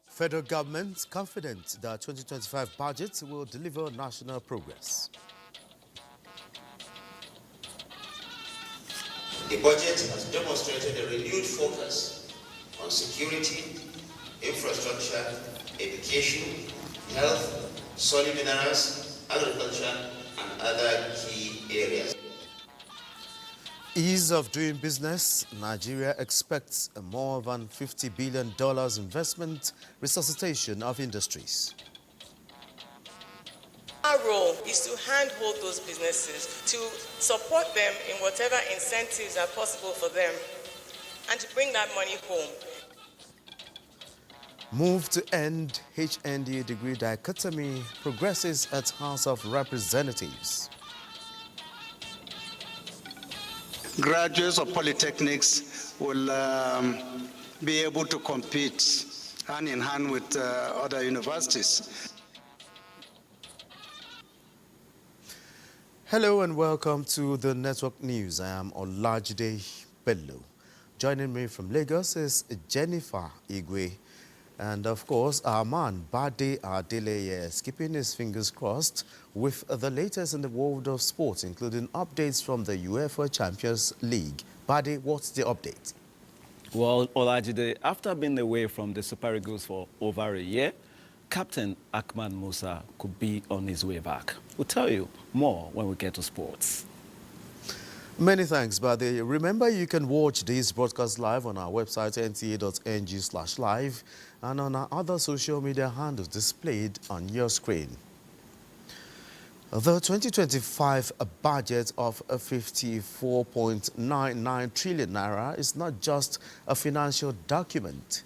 Federal government confident that 2025 budget will deliver national progress. The budget has demonstrated a renewed focus on security, infrastructure, education, health, solid minerals, agriculture, and other key areas. Ease of doing business. Nigeria expects a more than $50 billion investment resuscitation of industries. Our role is to handhold those businesses, to support them in whatever incentives are possible for them, and to bring that money home. Move to end HND degree dichotomy progresses at House of Representatives. Graduates of polytechnics will be able to compete hand in hand with other universities. Hello and welcome to the Network News. I am Olajide Bello. Joining me from Lagos is Jennifer Igwe. And of course, our man, Bade Adeleye, is keeping his fingers crossed with the latest in the world of sports, including updates from the UEFA Champions League. Bade, what's the update? Well, Olajide, after being away from the Super Eagles for over a year, Captain Ahmad Musa could be on his way back. We'll tell you more when we get to sports. Many thanks, Bade. Remember, you can watch this broadcast live on our website, nta.ng/live, and on our other social media handles displayed on your screen. The 2025 budget of 54.99 trillion naira is not just a financial document.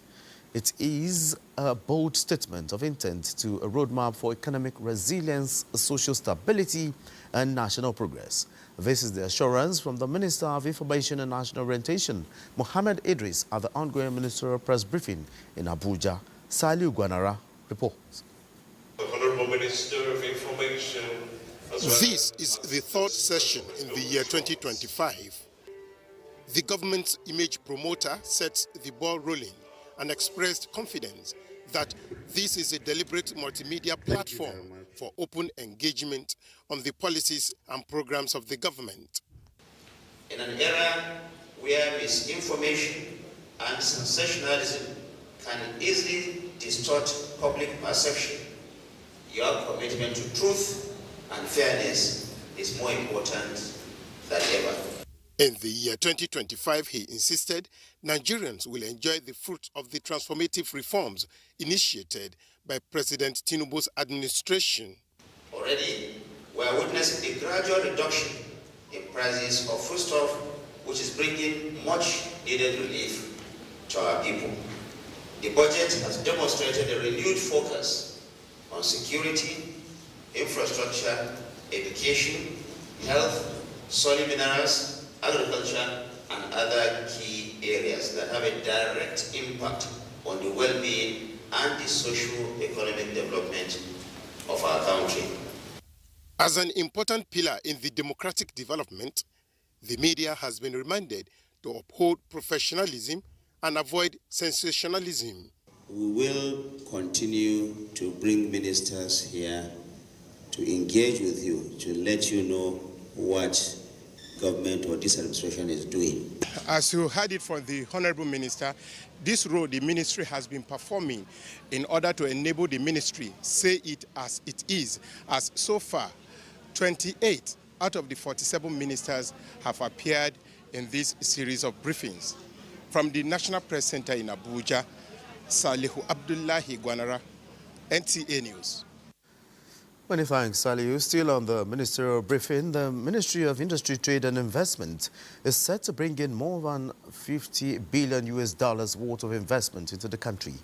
It is a bold statement of intent to a roadmap for economic resilience, social stability, and national progress. This is the assurance from the Minister of Information and National Orientation, Mohammed Idris, at the ongoing ministerial press briefing in Abuja. Saliu Gwanara reports. The Honorable Minister of Information. This is the third session in the year 2025. The government's image promoter sets the ball rolling and expressed confidence that this is a deliberate multimedia platform for open engagement on the policies and programs of the government. In an era where misinformation and sensationalism can easily distort public perception, your commitment to truth and fairness is more important than ever. In the year 2025, he insisted Nigerians will enjoy the fruit of the transformative reforms initiated by President Tinubu's administration. Already, we are witnessing a gradual reduction in prices of foodstuff, which is bringing much needed relief to our people. The budget has demonstrated a renewed focus on security, infrastructure, education, health, solid minerals, agriculture, and other key areas that have a direct impact on the well-being and the socio-economic development of our country. As an important pillar in the democratic development, the media has been reminded to uphold professionalism and avoid sensationalism. We will continue to bring ministers here to engage with you, to let you know what government or this administration is doing. As you heard it from the Honorable Minister, this role the ministry has been performing in order to enable the ministry say it as it is, as so far 28 out of the 47 ministers have appeared in this series of briefings. From the National Press Center in Abuja, Salihu Abdullahi Gwanara, NTA News. Many thanks, Saliu. Still on the ministerial briefing, the Ministry of Industry, Trade and Investment is set to bring in more than $50 billion worth of investment into the country.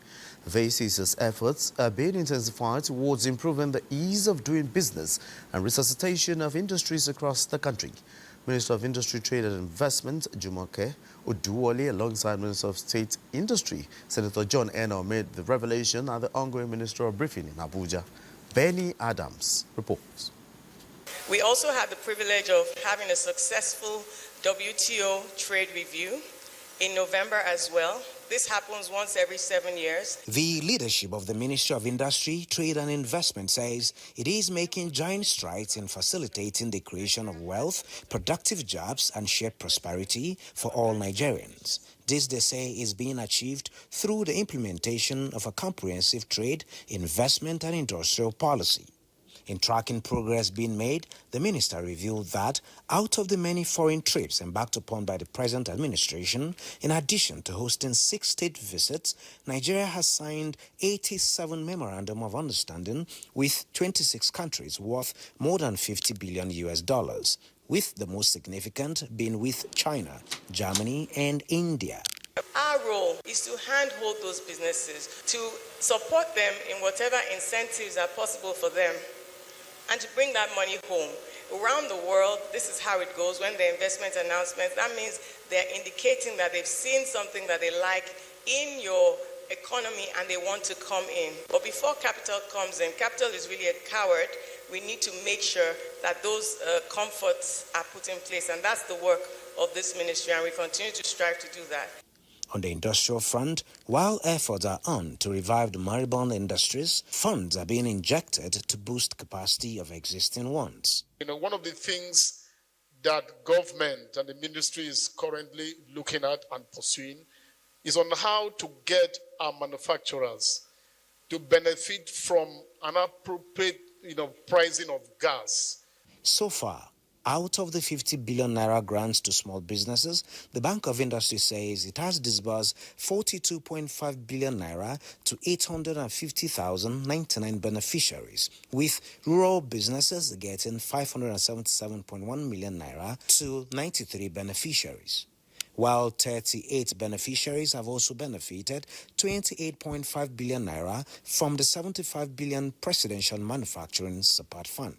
This is as efforts are being intensified towards improving the ease of doing business and resuscitation of industries across the country. Minister of Industry, Trade and Investment, Jumoke Oduwole, alongside Minister of State Industry, Senator John Eno, made the revelation at the ongoing ministerial briefing in Abuja. Benny Adams reports. We also had the privilege of having a successful WTO trade review in November as well. This happens once every 7 years. The leadership of the Ministry of Industry, Trade and Investment says it is making giant strides in facilitating the creation of wealth, productive jobs and shared prosperity for all Nigerians. This, they say, is being achieved through the implementation of a comprehensive trade, investment and industrial policy. In tracking progress being made, the minister revealed that out of the many foreign trips embarked upon by the present administration, in addition to hosting 6 state visits, Nigeria has signed 87 memorandum of understanding with 26 countries worth more than $50 billion, with the most significant being with China, Germany and India. Our role is to handhold those businesses, to support them in whatever incentives are possible for them, and to bring that money home. Around the world, this is how it goes when the investment announcements, that means they're indicating that they've seen something that they like in your economy and they want to come in. But before capital comes in, capital is really a coward. We need to make sure that those comforts are put in place, and that's the work of this ministry, and we continue to strive to do that. On the industrial front, while efforts are on to revive the moribund industries, funds are being injected to boost capacity of existing ones. One of the things that government and the ministry is currently looking at and pursuing is on how to get our manufacturers to benefit from an appropriate, pricing of gas. So far, out of the 50 billion naira grants to small businesses, the Bank of Industry says it has disbursed 42.5 billion naira to 850,099 beneficiaries, with rural businesses getting 577.1 million naira to 93 beneficiaries. While 38 beneficiaries have also benefited 28.5 billion naira from the 75 billion Presidential Manufacturing Support Fund.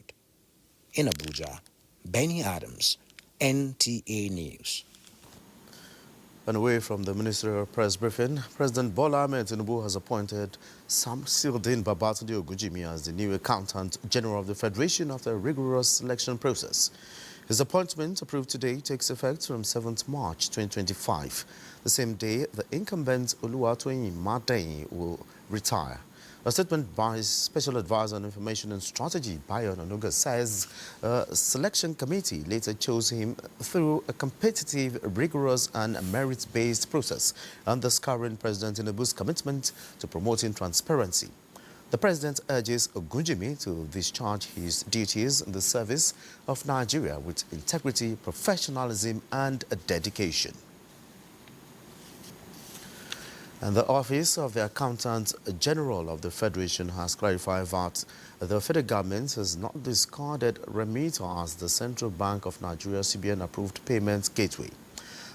In Abuja, Benny Adams, NTA News. And away from the ministerial press briefing, President Bola Ahmed Tinubu has appointed Samsildeen Babatunde Ogunjimi as the new Accountant General of the Federation after a rigorous selection process. His appointment, approved today, takes effect from 7th March 2025. The same day, the incumbent Oluwatoyin Madeyin will retire. A statement by his Special Advisor on Information and Strategy, Bayo Onanuga, says a selection committee later chose him through a competitive, rigorous and merit-based process, underscoring President Tinubu's commitment to promoting transparency. The President urges Ogunjimi to discharge his duties in the service of Nigeria with integrity, professionalism and dedication. And the Office of the Accountant General of the Federation has clarified that the federal government has not discarded Remita as the Central Bank of Nigeria CBN-approved payment gateway.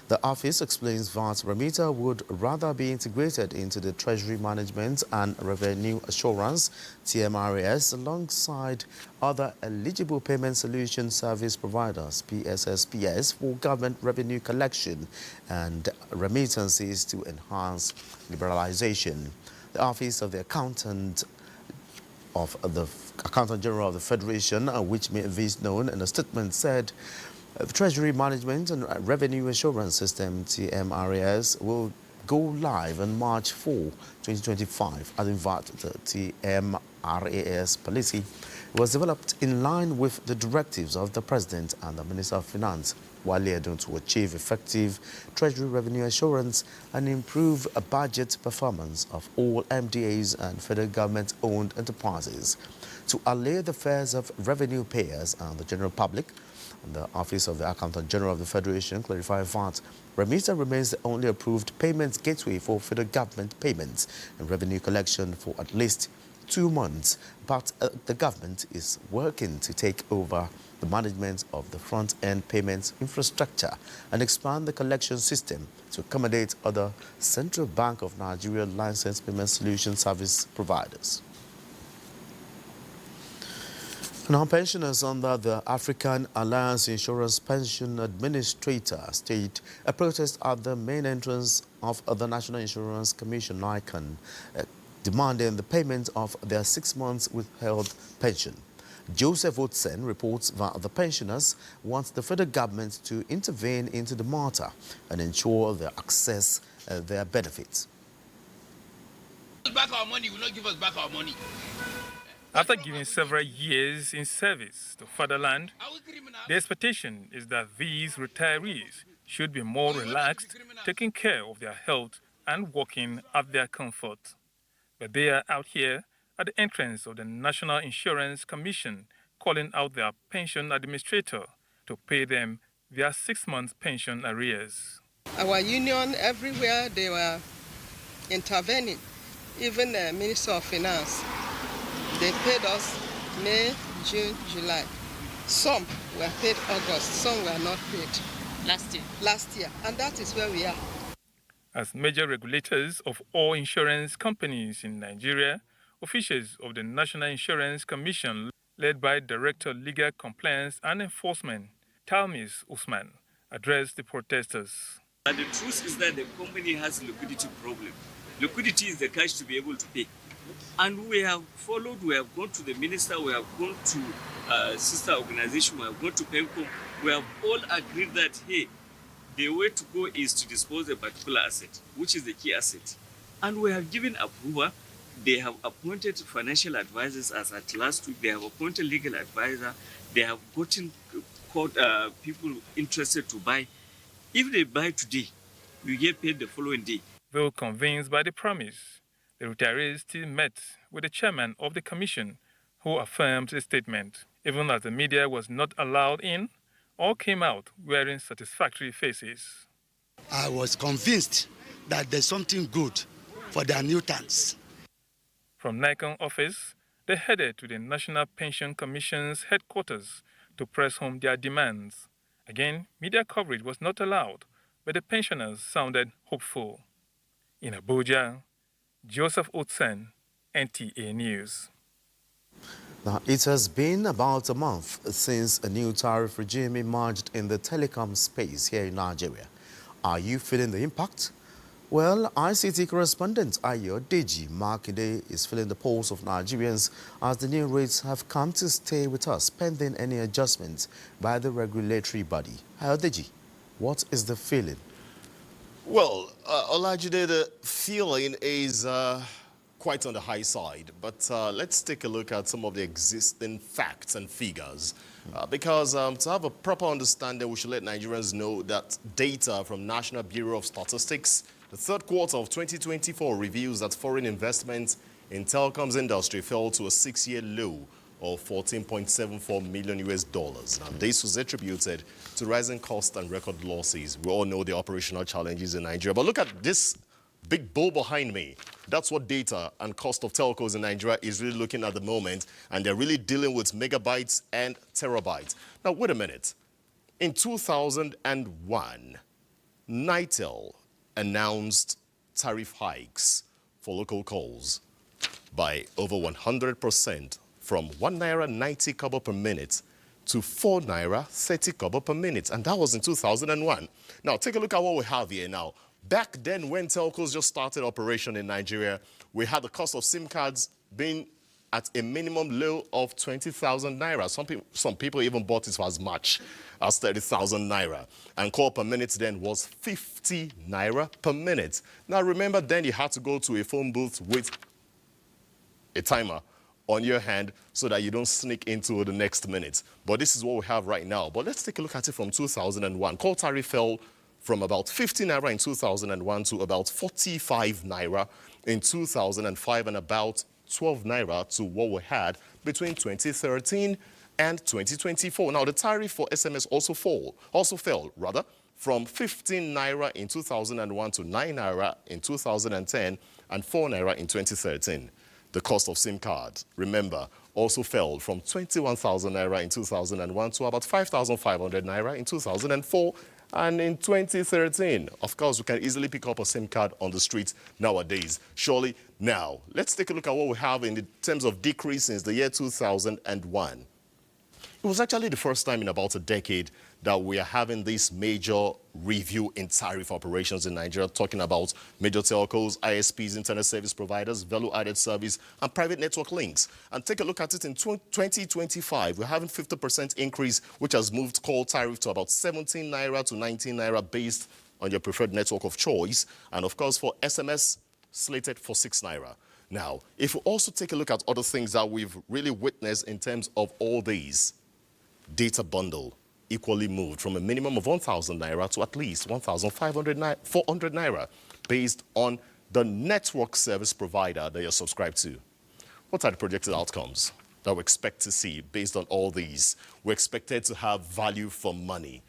The office explains that Remita would rather be integrated into the Treasury Management and Revenue Assurance (TMRAS) alongside other eligible payment solution service providers (PSSPS) for government revenue collection and remittances to enhance liberalization. The Office of the Accountant General of the Federation, which made this known in a statement, said the Treasury Management and Revenue Assurance System, TMRAS, will go live on March 4, 2025, adding that the TMRAS policy was developed in line with the directives of the President and the Minister of Finance, while aiming to achieve effective Treasury revenue assurance and improve a budget performance of all MDAs and federal government-owned enterprises. To allay the fears of revenue payers and the general public, the Office of the Accountant General of the Federation clarified that Remita remains the only approved payments gateway for federal government payments and revenue collection for at least 2 months, but the government is working to take over the management of the front-end payments infrastructure and expand the collection system to accommodate other Central Bank of Nigeria licensed payment solution service providers. Now, pensioners under the African Alliance Insurance Pension Administrator staged a protest at the main entrance of the National Insurance Commission, NICON, demanding the payment of their 6 months withheld pension. Joseph Otsen reports that the pensioners want the federal government to intervene into the matter and ensure their access their benefits. Back our money, will not give us back our money. After giving several years in service to fatherland, the expectation is that these retirees should be more relaxed, taking care of their health and working at their comfort. But they are out here at the entrance of the National Insurance Commission calling out their pension administrator to pay them their 6-month pension arrears. Our union, everywhere they were intervening, even the Minister of Finance. They paid us May, June, July. Some were paid August, some were not paid. Last year, and that is where we are. As major regulators of all insurance companies in Nigeria, officials of the National Insurance Commission, led by Director Legal Compliance and Enforcement, Talmis Usman, addressed the protesters. And the truth is that the company has a liquidity problem. Liquidity is the cash to be able to pay. And we have followed, we have gone to the minister, we have gone to sister organization, we have gone to PENCO. We have all agreed that, hey, the way to go is to dispose of a particular asset, which is the key asset. And we have given approval. They have appointed financial advisors as at last week. They have appointed legal advisor. They have gotten people interested to buy. If they buy today, you get paid the following day. Though convinced by the promise, the retirees still met with the chairman of the commission, who affirmed the statement. Even as the media was not allowed in, all came out wearing satisfactory faces. I was convinced that there's something good for the annuitants. From Nikon office, they headed to the National Pension Commission's headquarters to press home their demands. Again, media coverage was not allowed, but the pensioners sounded hopeful. In Abuja, Joseph Otsen, NTA News. Now, it has been about a month since a new tariff regime emerged in the telecom space here in Nigeria. Are you feeling the impact? Well, ICT correspondent Ayo Deji Makinde is feeling the pulse of Nigerians as the new rates have come to stay with us pending any adjustments by the regulatory body. Ayo Deji, what is the feeling? Well, Olajide, the feeling is quite on the high side, but let's take a look at some of the existing facts and figures. Because to have a proper understanding, we should let Nigerians know that data from National Bureau of Statistics, the third quarter of 2024 reveals that foreign investment in telecoms industry fell to a 6-year low of $14.74 million. Now, this was attributed to rising costs and record losses. We all know the operational challenges in Nigeria. But look at this big bull behind me. That's what data and cost of telcos in Nigeria is really looking at the moment. And they're really dealing with megabytes and terabytes. Now, wait a minute. In 2001, NITEL announced tariff hikes for local calls by over 100%, from 1 naira 90 kobo per minute to 4 naira 30 kobo per minute. And that was in 2001. Now, take a look at what we have here now. Back then, when telcos just started operation in Nigeria, we had the cost of SIM cards being at a minimum low of 20,000 naira. Some people even bought it for as much as 30,000 naira. And call per minute then was 50 naira per minute. Now, remember then you had to go to a phone booth with a timer on your hand so that you don't sneak into the next minute. But this is what we have right now. But let's take a look at it from 2001. Call tariff fell from about 50 naira in 2001 to about 45 naira in 2005 and about 12 naira to what we had between 2013 and 2024. Now, the tariff for SMS also fell from 15 naira in 2001 to 9 naira in 2010 and 4 naira in 2013. The cost of SIM cards, remember, also fell from 21,000 naira in 2001 to about 5,500 naira in 2004 and in 2013. Of course, we can easily pick up a SIM card on the streets nowadays. Surely now, let's take a look at what we have in terms of decrease since the year 2001. It was actually the first time in about a decade that we are having this major review in tariff operations in Nigeria, talking about major telcos, ISPs, internet service providers, value-added service, and private network links. And take a look at it in 2025. We're having 50% increase, which has moved call tariff to about 17 naira to 19 naira based on your preferred network of choice. And of course, for SMS, slated for 6 naira. Now, if we also take a look at other things that we've really witnessed in terms of all these, data bundle equally moved from a minimum of 1,000 naira to at least 1,500 naira, 400 naira based on the network service provider that you're subscribed to. What are the projected outcomes that we expect to see based on all these? We're expected to have value for money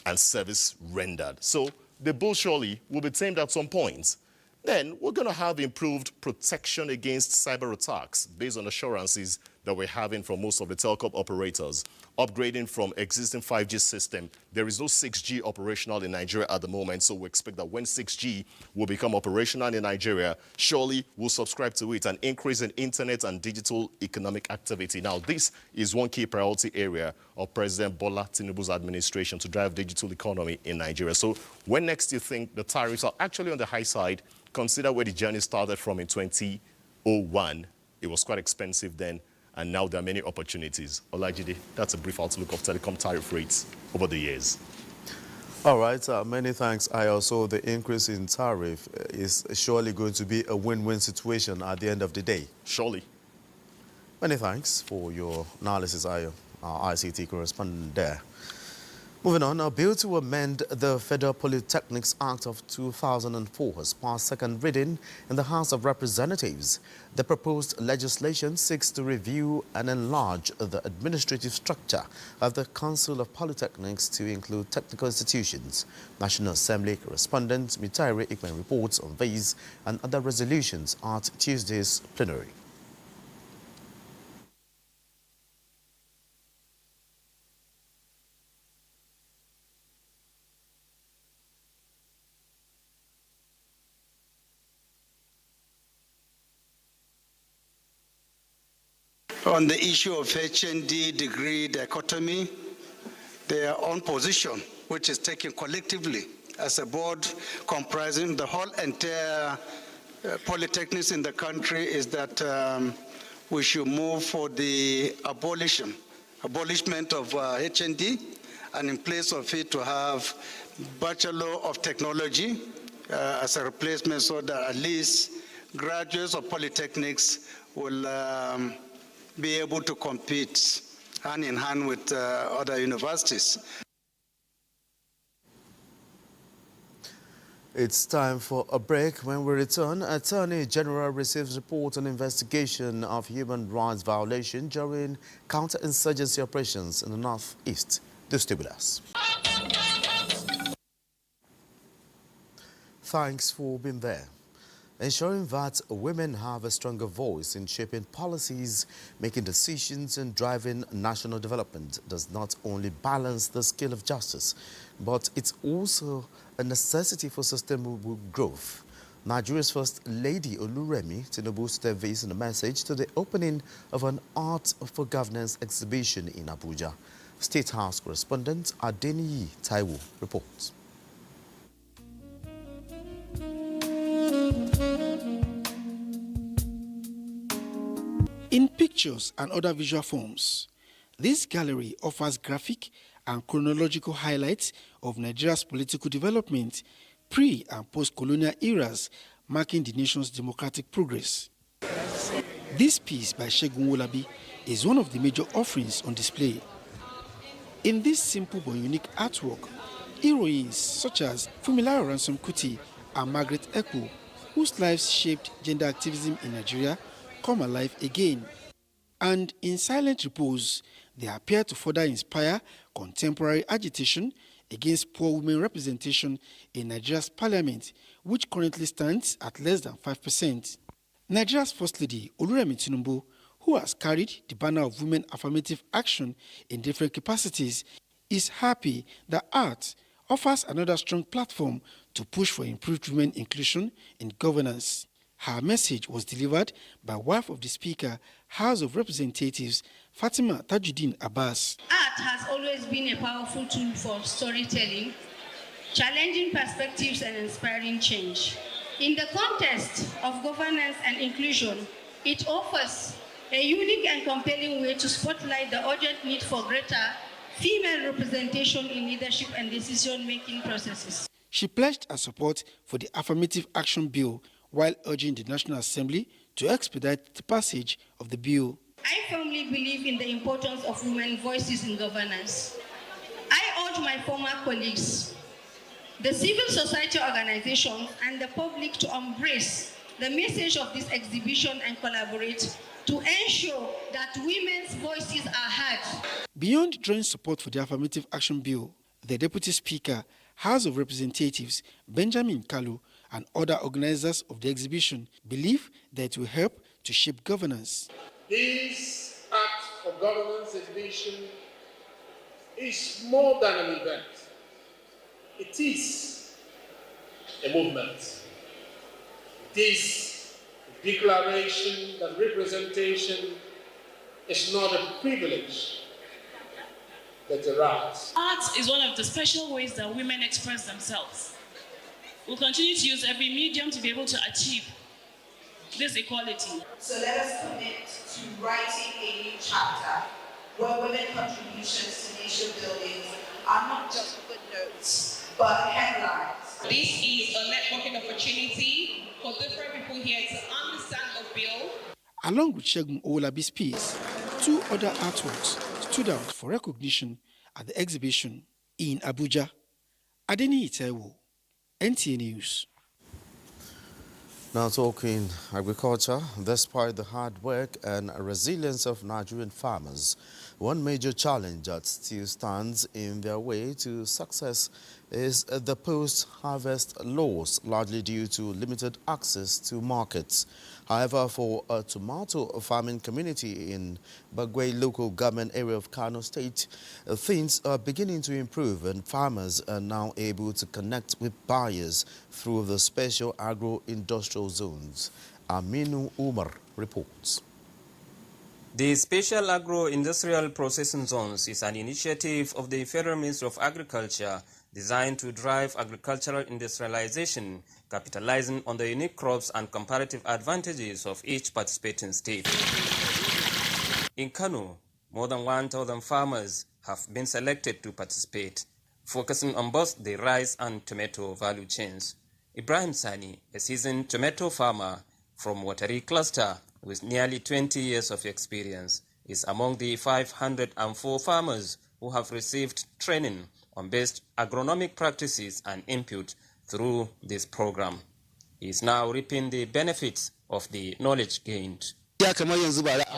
and service rendered. So the bull surely will be tamed at some point. Then we're going to have improved protection against cyber attacks based on assurances that we're having from most of the telecom operators. Upgrading from existing 5G system, there is no 6G operational in Nigeria at the moment, so we expect that when 6G will become operational in Nigeria, surely we'll subscribe to it, an increase in internet and digital economic activity. Now, this is one key priority area of President Bola Tinubu's administration to drive digital economy in Nigeria. So when next you think the tariffs are actually on the high side, consider where the journey started from in 2001. It was quite expensive then, and now there are many opportunities. Olajide, that's a brief outlook of telecom tariff rates over the years. All right, many thanks. I also, the increase in tariff is surely going to be a win-win situation at the end of the day. Surely. Many thanks for your analysis, our ICT correspondent there. Moving on, a bill to amend the Federal Polytechnics Act of 2004 has passed second reading in the House of Representatives. The proposed legislation seeks to review and enlarge the administrative structure of the Council of Polytechnics to include technical institutions. National Assembly correspondent Mitaire Ikman reports on these and other resolutions at Tuesday's plenary. On the issue of HND degree dichotomy, their own position, which is taken collectively as a board comprising the whole entire polytechnics in the country, is that we should move for the abolishment of HND, and in place of it to have Bachelor of Technology as a replacement, so that at least graduates of polytechnics will be able to compete hand in hand with other universities. It's time for a break. When we return, Attorney General receives report on investigation of human rights violation during counterinsurgency operations in the Northeast. Do stay with us. Thanks for being there. Ensuring that women have a stronger voice in shaping policies, making decisions and driving national development does not only balance the scale of justice, but it's also a necessity for sustainable growth. Nigeria's First Lady Oluremi Tinubu stated this in a message to the opening of an Art for Governance exhibition in Abuja. State House correspondent Adeniyi Taiwo reports. In pictures and other visual forms, this gallery offers graphic and chronological highlights of Nigeria's political development, pre- and post-colonial eras, marking the nation's democratic progress. This piece by Segun Wolabi is one of the major offerings on display. In this simple but unique artwork, heroines such as Funmilayo Ransome Kuti and Margaret Ekpo, whose lives shaped gender activism in Nigeria, come alive again. And in silent repose, they appear to further inspire contemporary agitation against poor women representation in Nigeria's parliament, which currently stands at less than 5%. Nigeria's First Lady Oluremi Tinubu, who has carried the banner of women affirmative action in different capacities, is happy that art offers another strong platform to push for improved women inclusion in governance. Her message was delivered by wife of the Speaker, House of Representatives Fatima Tajuddin Abbas. Art has always been a powerful tool for storytelling, challenging perspectives and inspiring change. In the context of governance and inclusion, it offers a unique and compelling way to spotlight the urgent need for greater female representation in leadership and decision-making processes. She pledged her support for the Affirmative Action Bill while urging the National Assembly to expedite the passage of the bill. I firmly believe in the importance of women's voices in governance. I urge my former colleagues, the civil society organizations, and the public to embrace the message of this exhibition and collaborate to ensure that women's voices are heard. Beyond drawing support for the Affirmative Action Bill, the Deputy Speaker, House of Representatives Benjamin Kalu, and other organizers of the exhibition believe that it will help to shape governance. This Act of Governance exhibition is more than an event. It is a movement. It is a declaration that representation is not a privilege, but a right. Art is one of the special ways that women express themselves. We'll continue to use every medium to be able to achieve this equality. So let us commit to writing a new chapter where women's contributions to nation building are not just footnotes, but headlines. This is a networking opportunity for different people here to understand the bill. Along with Shegun Owolabi's piece, 2 other artworks stood out for recognition at the exhibition in Abuja. Adeni Itewo, NTA News. Now talking agriculture, despite the hard work and resilience of Nigerian farmers, one major challenge that still stands in their way to success is the post-harvest loss, largely due to limited access to markets. However, for a tomato farming community in Bagwe local government area of Kano State, things are beginning to improve and farmers are now able to connect with buyers through the special agro-industrial zones. Aminu Umar reports. The Special Agro-Industrial Processing Zones is an initiative of the Federal Ministry of Agriculture designed to drive agricultural industrialization, capitalizing on the unique crops and comparative advantages of each participating state. In Kano, more than 1,000 farmers have been selected to participate, focusing on both the rice and tomato value chains. Ibrahim Sani, a seasoned tomato farmer from Watari cluster with nearly 20 years of experience, is among the 504 farmers who have received training on best agronomic practices and input through this program. He is now reaping the benefits of the knowledge gained. I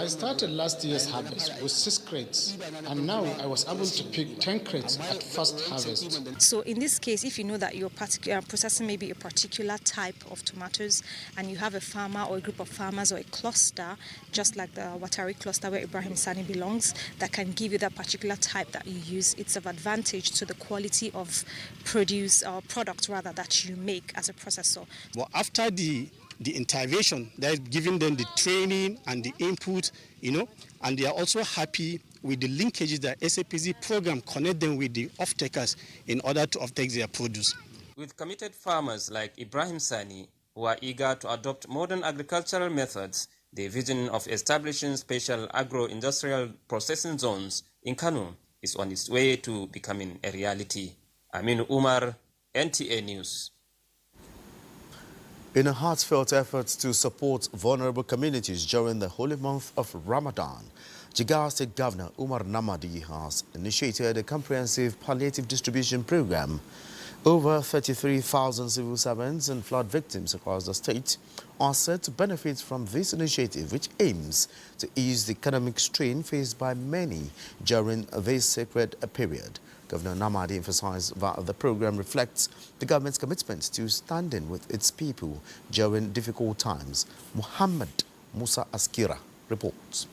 started last year's harvest with 6 crates, and now I was able to pick 10 crates at first harvest. So in this case, if you know that you're processing maybe a particular type of tomatoes, and you have a farmer or a group of farmers or a cluster, just like the Watari cluster where Ibrahim Sani belongs, that can give you that particular type that you use, it's of advantage to the quality of produce or product rather that you make as a processor. Well, after the intervention, they're giving them the training and the input, and they are also happy with the linkages that SAPZ program connect them with the off-takers in order to off-take their produce. With committed farmers like Ibrahim Sani, who are eager to adopt modern agricultural methods, the vision of establishing special agro-industrial processing zones in Kano is on its way to becoming a reality. Aminu Umar, NTA News. In a heartfelt effort to support vulnerable communities during the holy month of Ramadan, Jigawa State Governor Umar Namadi has initiated a comprehensive palliative distribution program. Over 33,000 civil servants and flood victims across the state are set to benefit from this initiative, which aims to ease the economic strain faced by many during this sacred period. Governor Namadi emphasized that the program reflects the government's commitment to standing with its people during difficult times. Muhammad Musa Askira reports.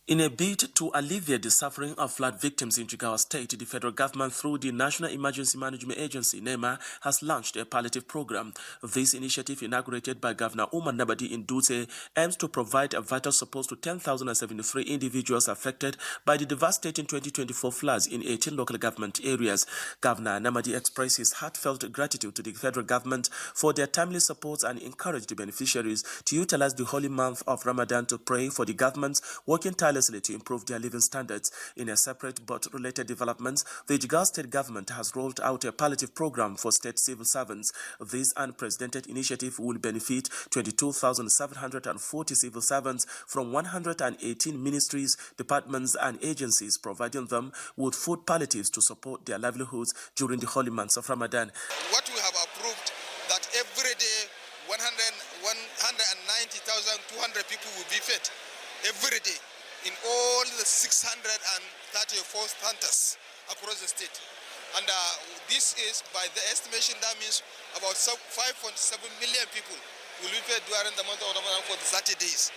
In a bid to alleviate the suffering of flood victims in Jigawa State, the federal government, through the National Emergency Management Agency, NEMA, has launched a palliative program. This initiative, inaugurated by Governor Umar Nabadi in Dutse, aims to provide a vital support to 10,073 individuals affected by the devastating 2024 floods in 18 local government areas. Governor Nabadi expressed his heartfelt gratitude to the federal government for their timely support and encouraged the beneficiaries to utilize the holy month of Ramadan to pray for the government's working tirelessly to improve their living standards. In a separate but related developments, the Jigawa State government has rolled out a palliative program for state civil servants. This unprecedented initiative will benefit 22,740 civil servants from 118 ministries, departments and agencies, providing them with food palliatives to support their livelihoods during the holy months of Ramadan. What we have approved, that every day 190,200 people will be fed every day in all the 634 centers across the state. And this is, by the estimation, that means about 5.7 million people will be fed during the month of Ramadan for the 30 days.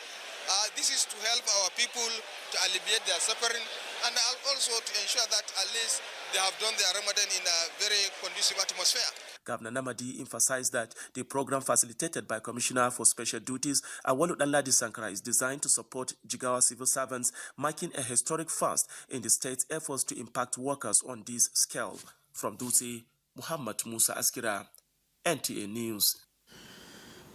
This is to help our people to alleviate their suffering and also to ensure that at least they have done their Ramadan in a very conducive atmosphere. Governor Namadi emphasized that the program, facilitated by Commissioner for Special Duties Awalu Danladi Sankara, is designed to support Jigawa civil servants, marking a historic first in the state's efforts to impact workers on this scale. From Dutse, Muhammad Musa Askira, NTA News.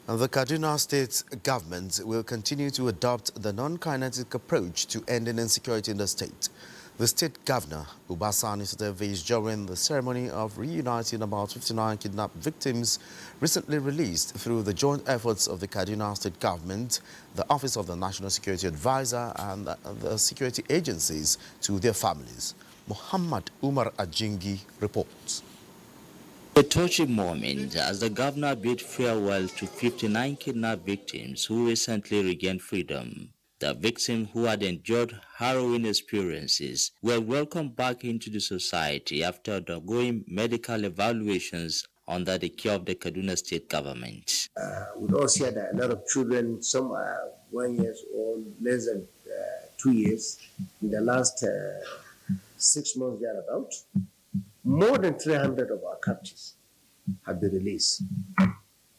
And the Kaduna State government will continue to adopt the non-kinetic approach to ending insecurity in the state. The state governor, Ubasani, said this during the ceremony of reuniting about 59 kidnapped victims recently released through the joint efforts of the Kaduna State government, the Office of the National Security Advisor and the security agencies to their families. Muhammad Umar Ajingi reports. A touching moment as the governor bid farewell to 59 kidnapped victims who recently regained freedom. The victims, who had endured harrowing experiences, were welcomed back into the society after undergoing medical evaluations under the care of the Kaduna State government. We also had a lot of children, some are 1 year old, less than 2 years. In the last 6 months thereabout, more than 300 of our captives have been released.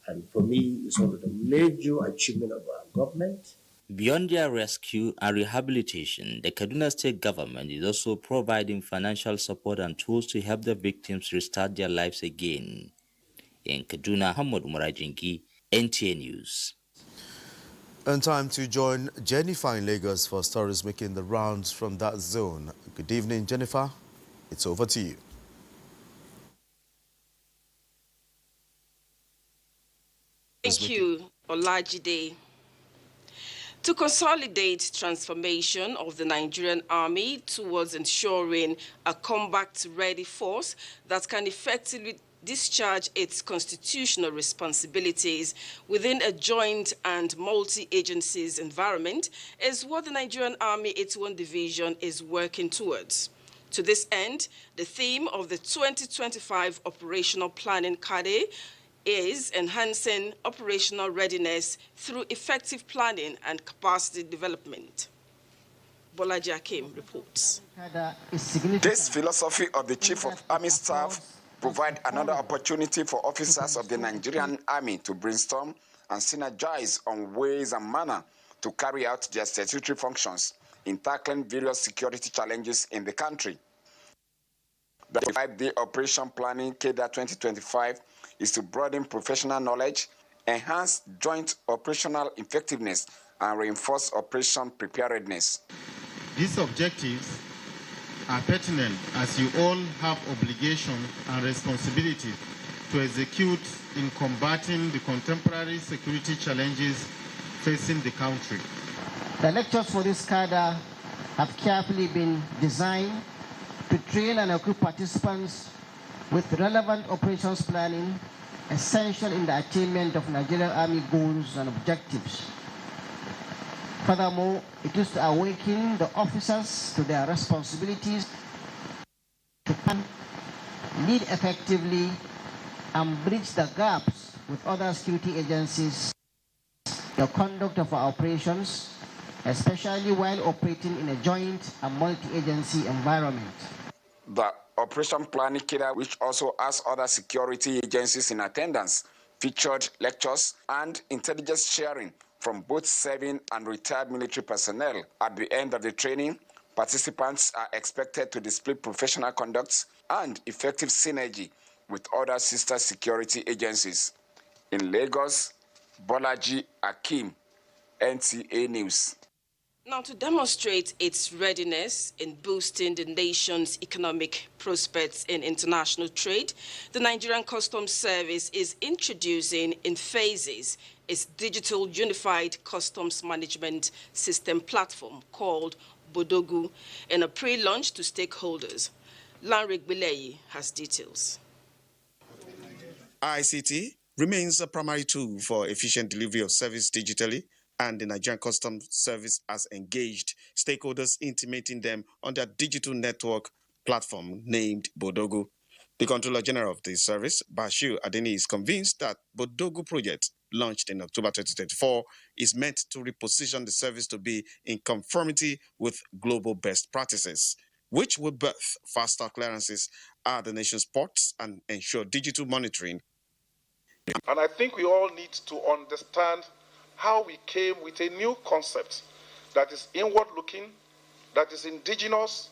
And for me, it's one of the major achievements of our government. Beyond their rescue and rehabilitation, the Kaduna State government is also providing financial support and tools to help the victims restart their lives again. In Kaduna, Muhammad Umar Ajingi, NTA News. And time to join Jennifer in Lagos for stories making the rounds from that zone. Good evening, Jennifer. It's over to you. Thank you, Olajide. To consolidate transformation of the Nigerian army towards ensuring a combat-ready force that can effectively discharge its constitutional responsibilities within a joint and multi-agencies environment is what the Nigerian Army 81 Division is working towards. To this end, the theme of the 2025 Operational Planning CADE is enhancing operational readiness through effective planning and capacity development. Bolaji Akim reports. This philosophy of the Chief of Army Staff provides another opportunity for officers of the Nigerian Army to brainstorm and synergize on ways and manner to carry out their statutory functions in tackling various security challenges in the country. The 5-day operation planning CADA 2025 is to broaden professional knowledge, enhance joint operational effectiveness, and reinforce operation preparedness. These objectives are pertinent as you all have obligation and responsibility to execute in combating the contemporary security challenges facing the country. The lectures for this cadre have carefully been designed to train and equip participants with relevant operations planning essential in the attainment of Nigerian Army goals and objectives. Furthermore, it is to awaken the officers to their responsibilities to lead effectively and bridge the gaps with other security agencies, the conduct of our operations, especially while operating in a joint and multi-agency environment. The operation planning cadre, which also has other security agencies in attendance, featured lectures and intelligence sharing from both serving and retired military personnel. At the end of the training, participants are expected to display professional conduct and effective synergy with other sister security agencies. In Lagos, Bolaji Akim, NTA News. Now, to demonstrate its readiness in boosting the nation's economic prospects in international trade, the Nigerian Customs Service is introducing in phases its digital unified customs management system platform called Bodogu in a pre-launch to stakeholders. Lanrik Bileyi has details. ICT remains a primary tool for efficient delivery of service digitally, and the Nigerian Customs Service has engaged stakeholders, intimating them on their digital network platform named Bodogu. The Controller General of the service, Bashir Adeni, is convinced that Bodogu project, launched in October 2024, is meant to reposition the service to be in conformity with global best practices, which will birth faster clearances at the nation's ports and ensure digital monitoring. And I think we all need to understand how we came with a new concept that is inward-looking, that is indigenous,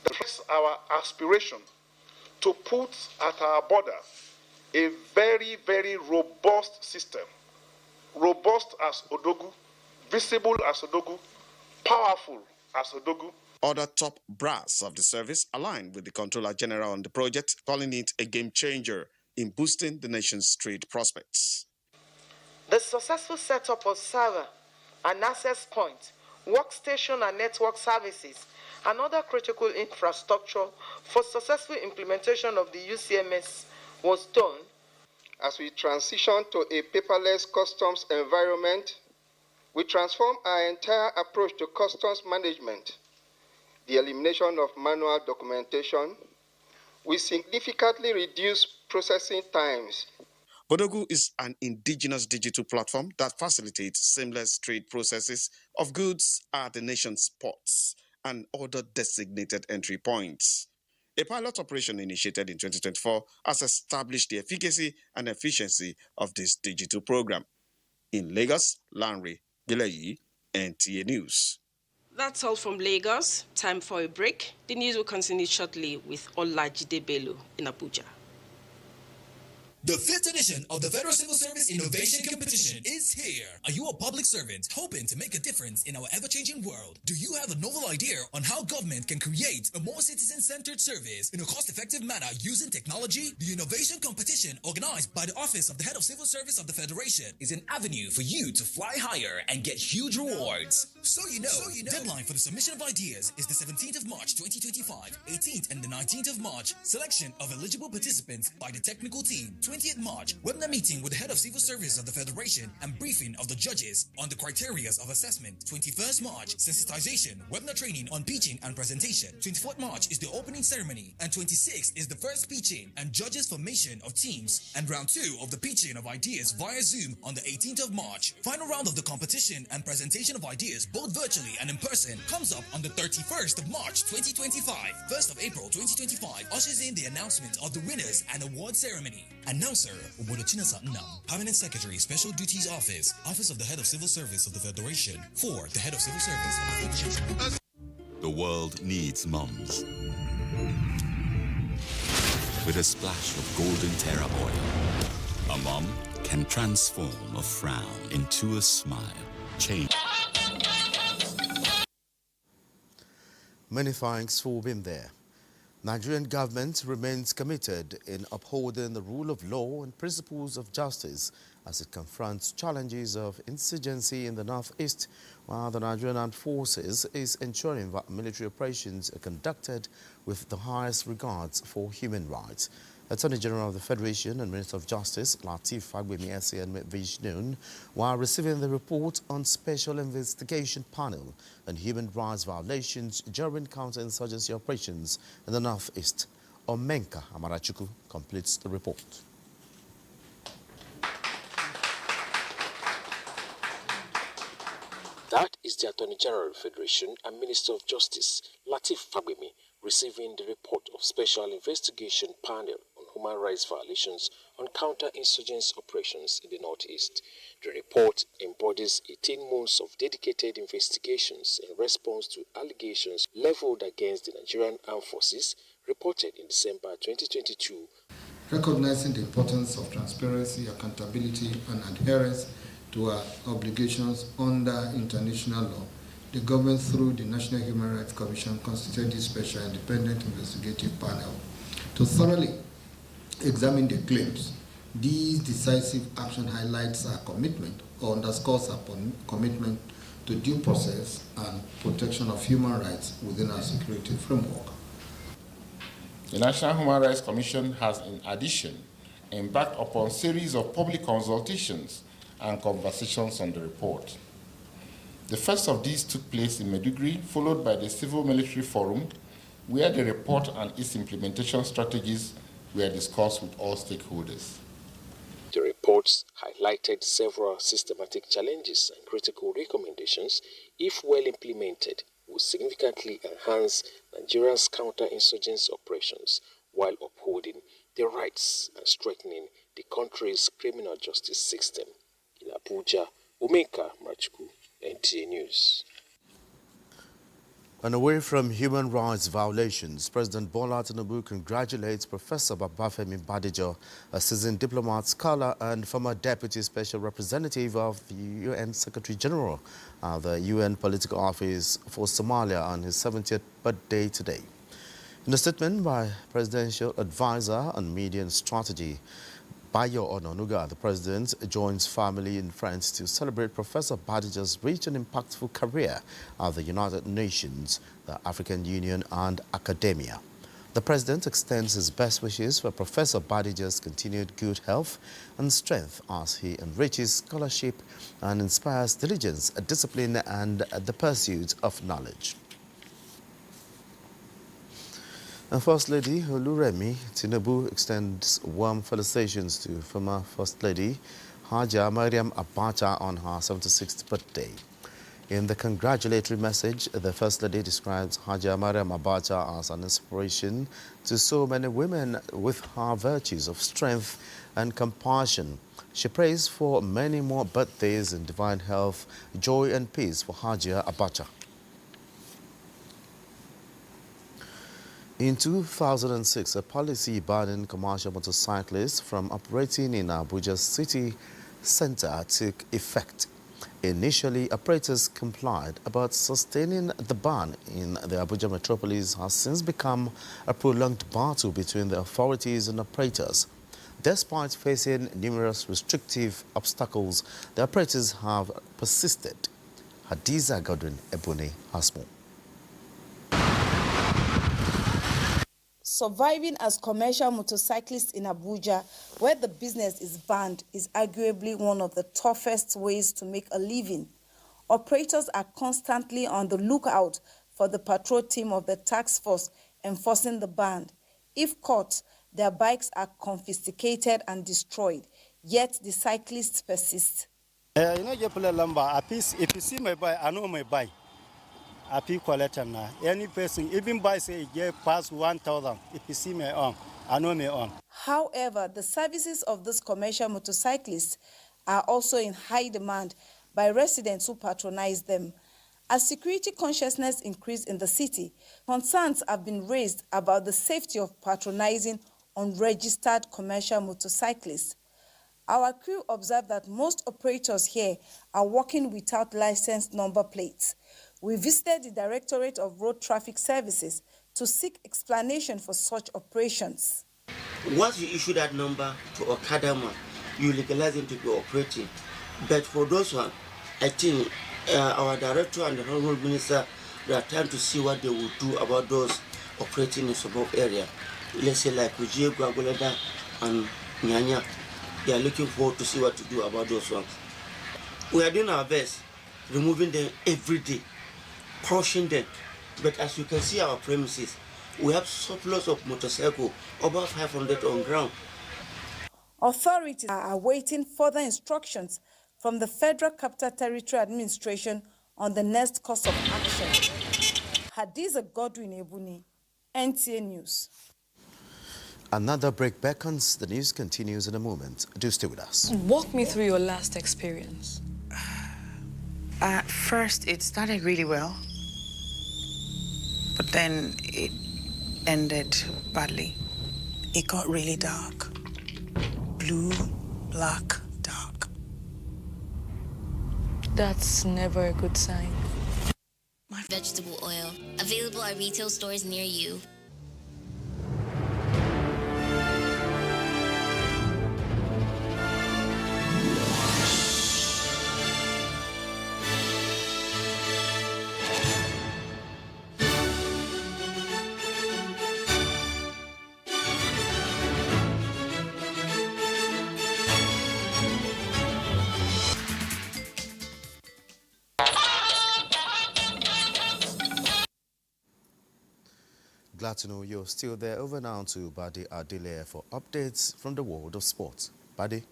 that is our aspiration to put at our border a very, very robust system, robust as Odogu, visible as Odogu, powerful as Odogu. Other top brass of the service aligned with the Controller General on the project, calling it a game changer in boosting the nation's trade prospects. The successful setup of server and access point, workstation and network services, and other critical infrastructure for successful implementation of the UCMS was done. As we transition to a paperless customs environment, we transform our entire approach to customs management. The elimination of manual documentation, we significantly reduce processing times. Bodogu is an indigenous digital platform that facilitates seamless trade processes of goods at the nation's ports and other designated entry points. A pilot operation initiated in 2024 has established the efficacy and efficiency of this digital program. In Lagos, Lanre Bileyi, NTA News. That's all from Lagos. Time for a break. The news will continue shortly with Olajide Bello in Abuja. The 5th edition of the Federal Civil Service Innovation Competition is here. Are you a public servant hoping to make a difference in our ever-changing world? Do you have a novel idea on how government can create a more citizen-centered service in a cost-effective manner using technology? The Innovation Competition, organized by the Office of the Head of Civil Service of the Federation, is an avenue for you to fly higher and get huge rewards. So you know, deadline for the submission of ideas is the 17th of March 2025, 18th and the 19th of March. Selection of eligible participants by the technical team. 20th March, webinar meeting with the Head of Civil Service of the Federation and briefing of the judges on the criteria of assessment. 21st March, sensitization, webinar training on pitching and presentation. 24th March is the opening ceremony, and 26th is the first pitching and judges formation of teams, and round 2 of the pitching of ideas via Zoom on the 18th of March. Final round of the competition and presentation of ideas, both virtually and in person, comes up on the 31st of March 2025. 1st of April 2025 ushers in the announcement of the winners and award ceremony. Announcer, Obodochinasa Nnam, Permanent Secretary, Special Duties Office, Office of the Head of Civil Service of the Federation, for the Head of Civil Service of the Federation. The world needs mums. With a splash of golden Terra oil, a mom can transform a frown into a smile. Change. Many thanks for being there. Nigerian government remains committed in upholding the rule of law and principles of justice as it confronts challenges of insurgency in the northeast, while the Nigerian Armed Forces is ensuring that military operations are conducted with the highest regards for human rights. Attorney General of the Federation and Minister of Justice, Lateef Fagbemi made this noon while receiving the report on Special Investigation Panel on human rights violations during counterinsurgency operations in the northeast. Omenka Amarachuku completes the report. That is the Attorney General of the Federation and Minister of Justice, Lateef Fagbemi, receiving the report of Special Investigation Panel on Human Rights Violations on counter-insurgency operations in the Northeast. The report embodies 18 months of dedicated investigations in response to allegations leveled against the Nigerian Armed Forces, reported in December 2022. Recognizing the importance of transparency, accountability, and adherence to our obligations under international law, the government, through the National Human Rights Commission, constituted a special independent investigative panel to thoroughly examine the claims. These decisive action highlights our commitment or underscores our commitment to due process and protection of human rights within our security framework. The National Human Rights Commission has, in addition, embarked upon a series of public consultations and conversations on the report. The first of these took place in Maiduguri, followed by the Civil Military Forum, where the report and its implementation strategies were discussed with all stakeholders. The reports highlighted several systematic challenges and critical recommendations, if well implemented, will significantly enhance Nigeria's counter-insurgency operations while upholding the rights and strengthening the country's criminal justice system. In Abuja, Umeka Machuku, NTA News. And away from human rights violations, President Bola Tinubu congratulates Professor Babafemi Badijo, a seasoned diplomat, scholar, and former Deputy Special Representative of the UN Secretary General of the UN Political Office for Somalia, on his 70th birthday today. In a statement by Presidential Advisor on Media and Strategy, Bayo Ononuga, the President joins family and friends to celebrate Professor Badijo's rich and impactful career at the United Nations, the African Union, and academia. The President extends his best wishes for Professor Badijo's continued good health and strength as he enriches scholarship and inspires diligence, discipline, and the pursuit of knowledge. And First Lady Oluremi Tinubu extends warm felicitations to former First Lady Hajia Mariam Abacha on her 76th birthday. In the congratulatory message, the First Lady describes Hajia Mariam Abacha as an inspiration to so many women with her virtues of strength and compassion. She prays for many more birthdays in divine health, joy and peace for Hajia Abacha. In 2006, a policy banning commercial motorcyclists from operating in Abuja city center took effect. Initially, operators complied, but sustaining the ban in the Abuja metropolis has since become a prolonged battle between the authorities and operators. Despite facing numerous restrictive obstacles, the operators have persisted. Hadiza Godwin Ebony has more. Surviving as commercial motorcyclists in Abuja, where the business is banned, is arguably one of the toughest ways to make a living. Operators are constantly on the lookout for the patrol team of the task force enforcing the ban. If caught, their bikes are confiscated and destroyed, yet the cyclists persist. You know, you play lumber. If you see my bike, I know my bike. Any person, even by say get past 1,000, if you see me on, I know me on. However, the services of these commercial motorcyclists are also in high demand by residents who patronize them. As security consciousness increased in the city, concerns have been raised about the safety of patronizing unregistered commercial motorcyclists. Our crew observed that most operators here are working without licensed number plates. We visited the Directorate of Road Traffic Services to seek explanation for such operations. Once you issue that number to Okada man, you legalize them to be operating. But for those ones, I think our director and the Honorable Minister, they are trying to see what they will do about those operating in suburb area. Let's say like Ujie, Guagulada, and Nyanya. They are looking forward to see what to do about those ones. We are doing our best, removing them every day, crushing them. But as you can see our premises, we have surplus of motorcycles, over 500 on ground. Authorities are awaiting further instructions from the Federal Capital Territory Administration on the next course of action. Hadiza Godwin Ebuni, NTA News. Another break beckons. The news continues in a moment. Do stay with us. Walk me through your last experience. At first, it started really well, but then it ended badly. It got really dark. Blue, black, dark. That's never a good sign. Vegetable oil, available at retail stores near you. Glad to know you're still there. Over now to Badi Adile for updates from the world of sports. Badi.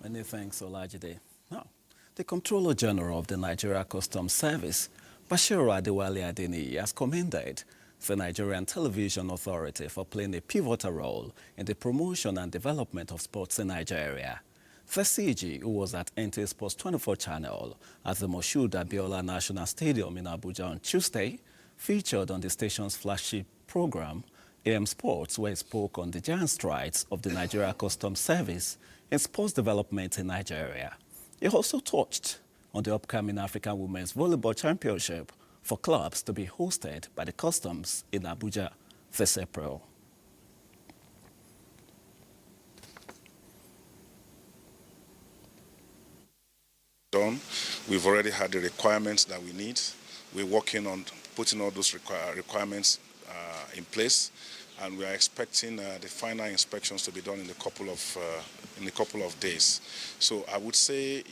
Many thanks, Olajide. Now, the Comptroller General of the Nigeria Customs Service, Bashiru Adewale Adeniyi, has commended the Nigerian Television Authority for playing a pivotal role in the promotion and development of sports in Nigeria. The CG, who was at NTA Sports 24 channel at the Moshood Abiola National Stadium in Abuja on Tuesday, featured on the station's flagship program, AM Sports, where he spoke on the giant strides of the Nigeria Customs Service in sports development in Nigeria. He also touched on the upcoming African Women's Volleyball Championship for clubs to be hosted by the Customs in Abuja this April. We've already had the requirements that we need. We're working on putting all those requirements in place, and we are expecting the final inspections to be done in a couple of days. So I would say,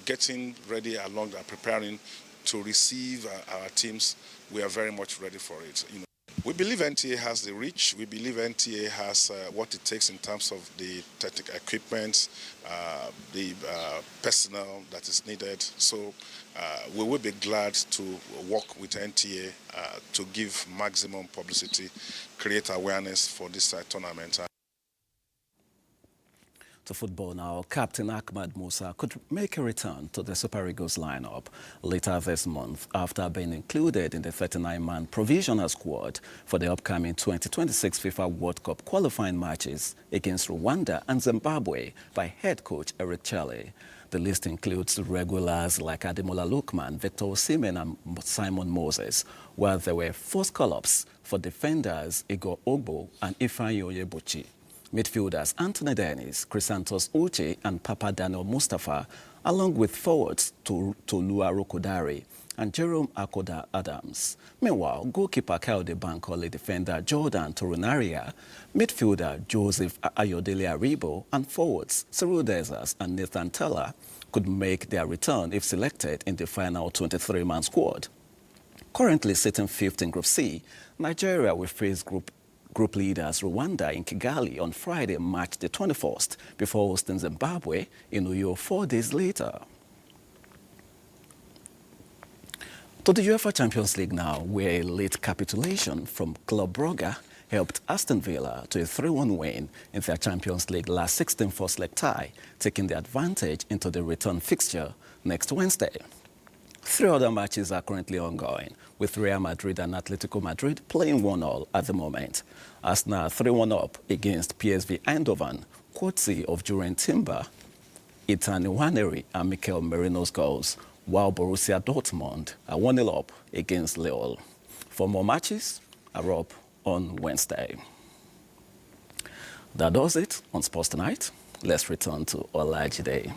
getting ready along and preparing to receive our teams, we are very much ready for it. We believe NTA has the reach. We believe NTA has what it takes in terms of the technical equipment, the personnel that is needed. So we will be glad to work with NTA to give maximum publicity, create awareness for this tournament. To football now, Captain Ahmad Musa could make a return to the Super Eagles lineup later this month after being included in the 39-man provisional squad for the upcoming 2026 FIFA World Cup qualifying matches against Rwanda and Zimbabwe by head coach Eric Chelle. The list includes regulars like Ademola Lookman, Victor Osimhen and Simon Moses, while there were 4 call-ups for defenders Igor Ogbo and Ifeanyi Onyebuchi. Midfielders Anthony Dennis, Chrysanthus Uche and Papa Daniel Mustafa, along with forwards Tolua Rokodare and Jerome Akoda Adams. Meanwhile, goalkeeper Kelde Bankole, defender Jordan Torunaria, midfielder Joseph Ayodele Aribo, and forwards Cyril Desas and Nathan Teller could make their return if selected in the final 23-man squad. Currently sitting 5th in Group C, Nigeria will face Group leaders Rwanda in Kigali on Friday, March the 21st, before hosting Zimbabwe in Uyo 4 days later. To the UEFA Champions League now, where a late capitulation from Club Brugge helped Aston Villa to a 3-1 win in their Champions League last 16 first-leg tie, taking the advantage into the return fixture next Wednesday. 3 other matches are currently ongoing, with Real Madrid and Atletico Madrid playing 1-1 at the moment. Arsenal 3-1 up against PSV Eindhoven, courtesy of Jurgen Timber, Ethan Nwaneri and Mikel Merino's goals, while Borussia Dortmund are 1-0 up against Lille. For more matches are up on Wednesday. That does it on Sports Tonight. Let's return to Olajide.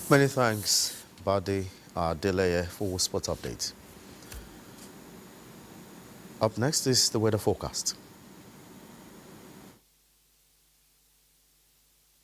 Many thanks, Badi Adeleye, for sports update. Up next is the weather forecast.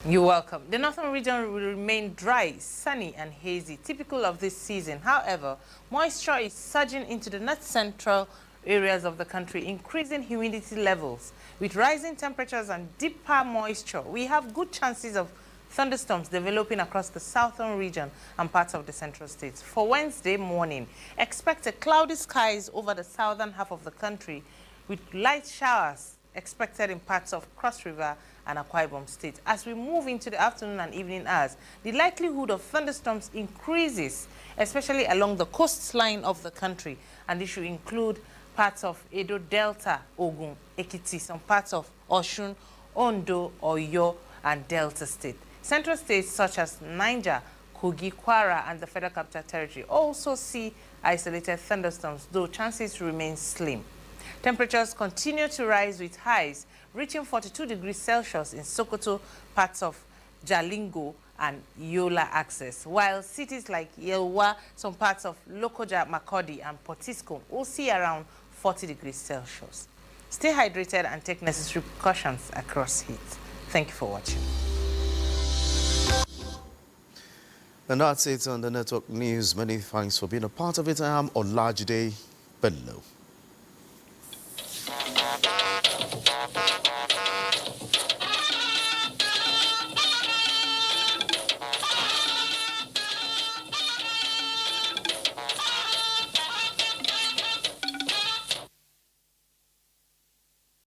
You're welcome. The northern region will remain dry, sunny and hazy, typical of this season. However, moisture is surging into the north central areas of the country, increasing humidity levels. With rising temperatures and deeper moisture, we have good chances of thunderstorms developing across the southern region and parts of the central states. For Wednesday morning, expect a cloudy skies over the southern half of the country with light showers expected in parts of Cross River and Akwa Ibom State. As we move into the afternoon and evening hours, the likelihood of thunderstorms increases, especially along the coastline of the country, and this should include parts of Edo Delta, Ogun, Ekiti, some parts of Osun, Ondo, Oyo, and Delta State. Central states such as Niger, Kogi, Kwara, and the Federal Capital Territory also see isolated thunderstorms, though chances remain slim. Temperatures continue to rise with highs reaching 42 degrees Celsius in Sokoto, parts of Jalingo, and Yola access, while cities like Yelwa, some parts of Lokoja, Makurdi, and Potiskum will see around 40 degrees Celsius. Stay hydrated and take necessary precautions across heat. Thank you for watching. And that's it on the Network News. Many thanks for being a part of it. I am Olajide Bello.